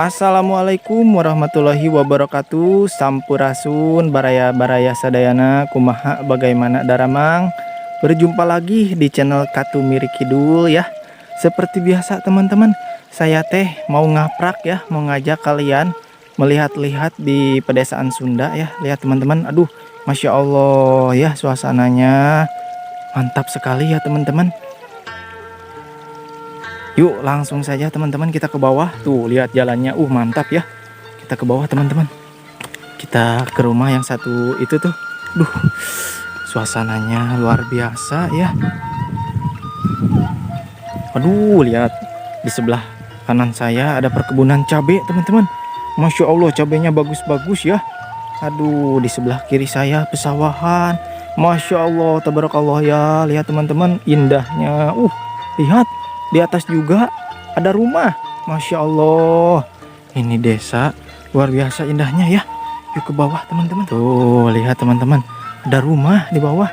Assalamualaikum warahmatullahi wabarakatuh. Sampurasun baraya-baraya sadayana kumaha bagaimana daramang. Berjumpa lagi di channel Katu Miri Kidul ya. Seperti biasa teman-teman, saya teh mau ngaprak ya, mau ngajak kalian melihat-lihat di pedesaan Sunda ya. Lihat teman-teman, aduh Masya Allah ya, suasananya mantap sekali ya teman-teman. Yuk langsung saja teman-teman kita ke bawah. Tuh lihat jalannya, mantap ya. Kita ke bawah teman-teman. Kita ke rumah yang satu itu tuh. Duh, suasananya luar biasa ya. Aduh, lihat di sebelah kanan saya ada perkebunan cabai teman-teman. Masya Allah, cabainya bagus-bagus ya. Aduh, di sebelah kiri saya pesawahan. Masya Allah, tabarakallah ya. Lihat teman-teman, indahnya. Lihat di atas juga ada rumah. Masya Allah, ini desa luar biasa indahnya ya. Yuk ke bawah teman-teman. Tuh lihat teman-teman, ada rumah di bawah.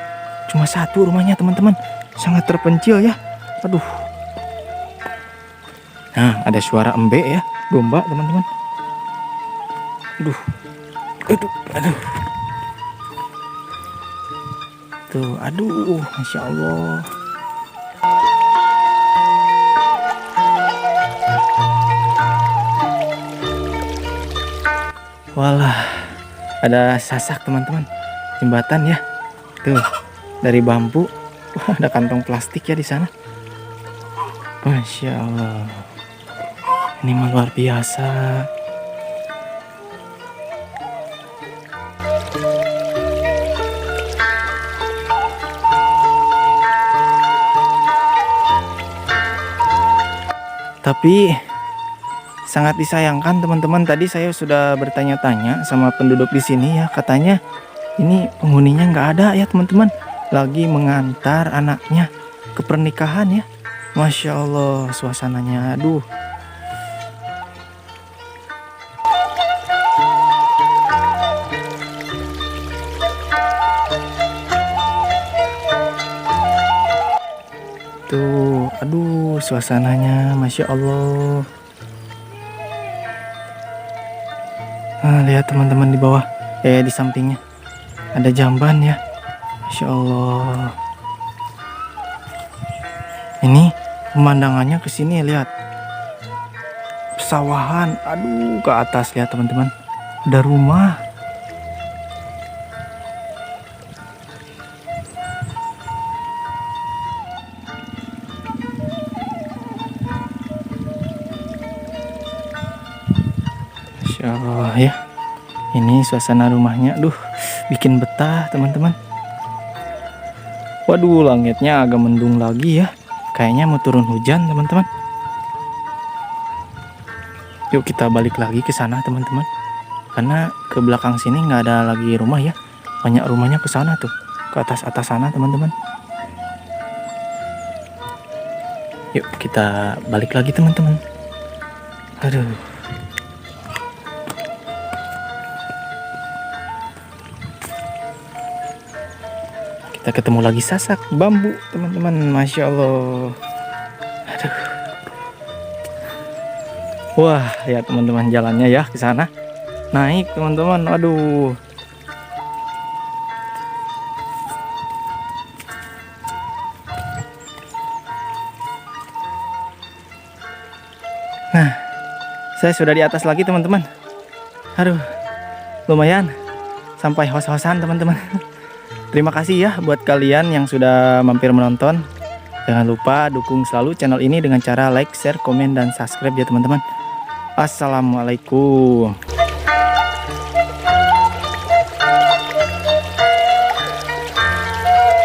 Cuma satu rumahnya teman-teman, sangat terpencil ya. Aduh. Nah, ada suara embe ya, domba teman-teman. Aduh. Tuh, aduh, Masya Allah. Walah, ada sasak teman-teman, jembatan ya. Tuh, dari bambu. Wah, ada kantong plastik ya di sana. Masya Allah, ini mah luar biasa. Tapi sangat disayangkan teman-teman, tadi saya sudah bertanya-tanya sama penduduk di sini ya, katanya ini penghuninya nggak ada ya teman-teman, lagi mengantar anaknya ke pernikahan ya. Masya Allah suasananya, aduh. Tuh, aduh suasananya Masya Allah. Nah, lihat teman-teman di bawah, di sampingnya ada jamban ya. Masya Allah. Ini pemandangannya ke sini, lihat pesawahan. Aduh, ke atas lihat teman-teman, ada rumah. Masya Allah ya. Ini suasana rumahnya, aduh, bikin betah teman-teman. Waduh, langitnya agak mendung lagi ya. Kayaknya mau turun hujan teman-teman. Yuk kita balik lagi ke sana teman-teman. Karena ke belakang sini nggak ada lagi rumah ya. Banyak rumahnya ke sana tuh, ke atas-atas sana teman-teman. Yuk kita balik lagi teman-teman. Aduh. Kita ketemu lagi sasak bambu teman-teman. Masya Allah. Aduh. Wah, lihat teman-teman jalannya ya ke sana. Naik teman-teman. Aduh. Nah, saya sudah di atas lagi teman-teman. Aduh. Lumayan sampai hos-hosan teman-teman. Terima kasih ya buat kalian yang sudah mampir menonton. Jangan lupa dukung selalu channel ini dengan cara like, share, komen, dan subscribe ya teman-teman. Assalamualaikum.